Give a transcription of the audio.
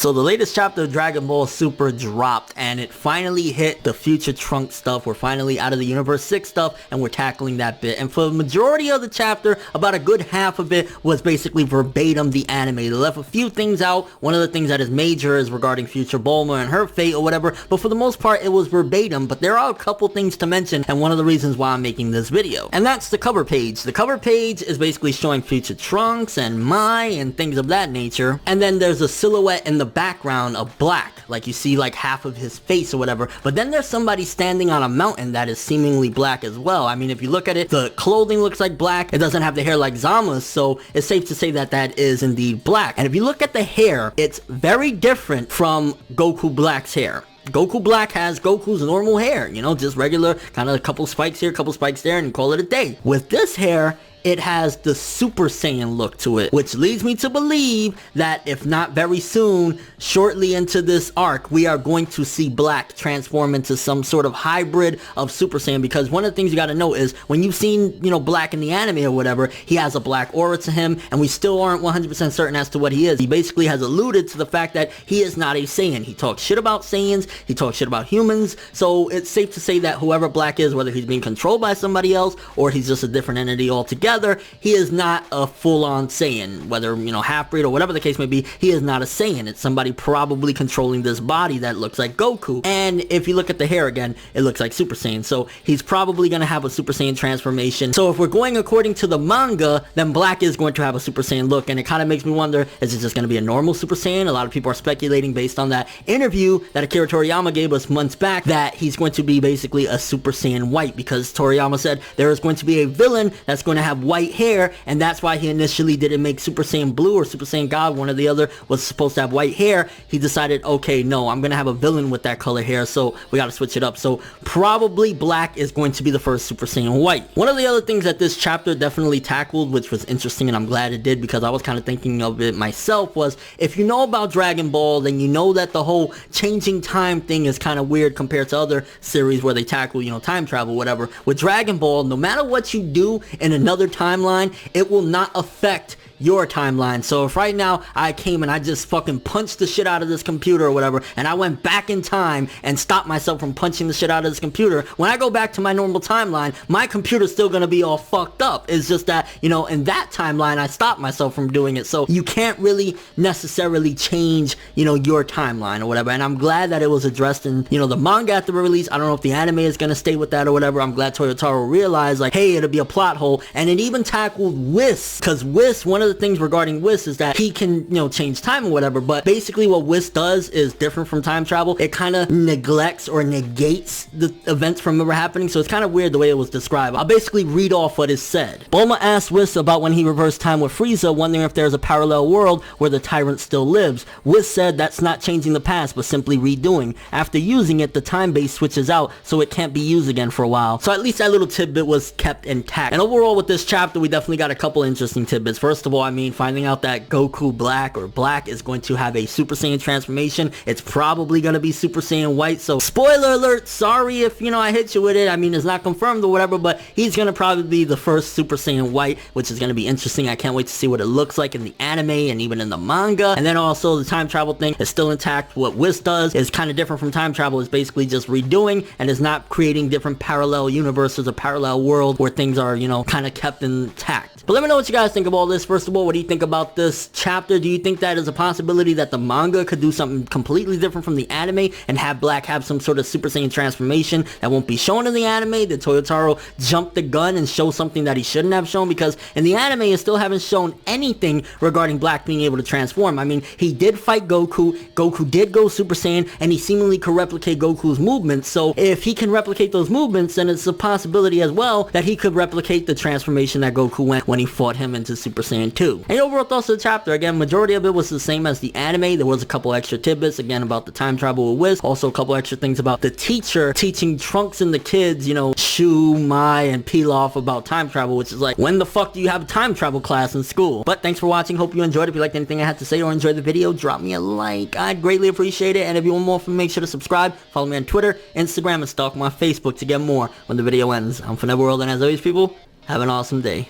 So the latest chapter of Dragon Ball Super dropped, and it finally hit the future Trunks stuff. We're finally out of the Universe 6 stuff, and we're tackling that bit. And for the majority of the chapter, about a good half of it was basically verbatim the anime. They left a few things out. One of the things that is major is regarding future Bulma and her fate or whatever, but for the most part, it was verbatim. But there are a couple things to mention, and one of the reasons why I'm making this video. And that's the cover page. The cover page is basically showing future Trunks and Mai and things of that nature. And then there's a silhouette in the background of black, like you see like half of his face or whatever. But then there's somebody standing on a mountain that is seemingly black as well. I mean, if you look at it, the clothing looks like black. It doesn't have the hair like Zama's, so it's safe to say that that is indeed black. And if you look at the hair, it's very different from Goku Black's hair. Goku Black has Goku's normal hair, you know, just regular, kind of a couple spikes here, couple spikes there, and call it a day. With this hair, it has the Super Saiyan look to it, which leads me to believe that if not very soon, shortly into this arc, we are going to see Black transform into some sort of hybrid of Super Saiyan, because one of the things you gotta know is, when you've seen, you know, Black in the anime or whatever, he has a black aura to him, and we still aren't 100% certain as to what he is. He basically has alluded to the fact that he is not a Saiyan. He talks shit about Saiyans, he talks shit about humans, so it's safe to say that whoever Black is, whether he's being controlled by somebody else, or he's just a different entity altogether, he is not a full-on Saiyan. Whether, you know, half-breed or whatever the case may be, he is not a Saiyan. It's somebody probably controlling this body that looks like Goku. And if you look at the hair again, it looks like Super Saiyan. So he's probably going to have a Super Saiyan transformation. So if we're going according to the manga, then Black is going to have a Super Saiyan look. And it kind of makes me wonder, is it just going to be a normal Super Saiyan? A lot of people are speculating based on that interview that Akira Toriyama gave us months back, that he's going to be basically a Super Saiyan white, because Toriyama said there is going to be a villain that's going to have white hair, and that's why he initially didn't make Super Saiyan Blue or Super Saiyan God. One or the other was supposed to have white hair. He decided, okay, no, I'm gonna have a villain with that color hair, so we gotta switch it up. So probably Black is going to be the first Super Saiyan white. One of the other things that this chapter definitely tackled, which was interesting, and I'm glad it did, because I was kind of thinking of it myself, was if you know about Dragon Ball, then you know that the whole changing time thing is kind of weird compared to other series where they tackle, you know, time travel, whatever. With Dragon Ball, no matter what you do in another timeline, it will not affect your timeline. So if right now I came and I just fucking punched the shit out of this computer or whatever, and I went back in time and stopped myself from punching the shit out of this computer, when I go back to my normal timeline, my computer's still gonna be all fucked up. It's just that, you know, in that timeline I stopped myself from doing it. So you can't really necessarily change, you know, your timeline or whatever. And I'm glad that it was addressed in, you know, the manga at the release. I don't know if the anime is gonna stay with that or whatever. I'm glad Toyotaro realized, like, hey, it'll be a plot hole. And it even tackled Whis, because Whis, one of the things regarding Whis is that he can, you know, change time or whatever, but basically what Whis does is different from time travel. It kind of neglects or negates the events from ever happening, so it's kind of weird the way it was described. I'll basically read off what is said. Bulma asked Whis about when he reversed time with Frieza, wondering if there's a parallel world where the tyrant still lives. Whis said that's not changing the past, but simply redoing. After using it, the time base switches out, so it can't be used again for a while. So at least that little tidbit was kept intact. And overall with this chapter, we definitely got a couple interesting tidbits. First of all, I mean, finding out that Goku Black or Black is going to have a Super Saiyan transformation. It's probably going to be Super Saiyan White, so spoiler alert, sorry if, you know, I hit you with it. I mean, it's not confirmed or whatever, but he's going to probably be the first Super Saiyan White, which is going to be interesting. I can't wait to see what it looks like in the anime and even in the manga. And then also the time travel thing is still intact. What Whis does is kind of different from time travel. It's basically just redoing, and is not creating different parallel universes or parallel world where things are, you know, kind of kept intact. But let me know what you guys think of all this. First of all, what do you think about this chapter? Do you think that is a possibility that the manga could do something completely different from the anime and have Black have some sort of Super Saiyan transformation that won't be shown in the anime? Did Toyotaro jump the gun and show something that he shouldn't have shown? Because in the anime, it still haven't shown anything regarding Black being able to transform. I mean, he did fight Goku. Goku did go Super Saiyan, and he seemingly could replicate Goku's movements. So if he can replicate those movements, then it's a possibility as well that he could replicate the transformation that Goku went when he fought him into Super Saiyan 2. And overall thoughts of the chapter, again, majority of it was the same as the anime. There was a couple extra tidbits, again, about the time travel with Whis. Also a couple extra things about the teacher teaching Trunks and the kids, you know, Shu, Mai, and Pilaf about time travel, which is like, when the fuck do you have a time travel class in school? But thanks for watching. Hope you enjoyed. If you liked anything I had to say or enjoyed the video, drop me a like. I'd greatly appreciate it. And if you want more from me, make sure to subscribe. Follow me on Twitter, Instagram, and stalk my Facebook to get more when the video ends. I'm ForneverWorld, and as always, people, have an awesome day.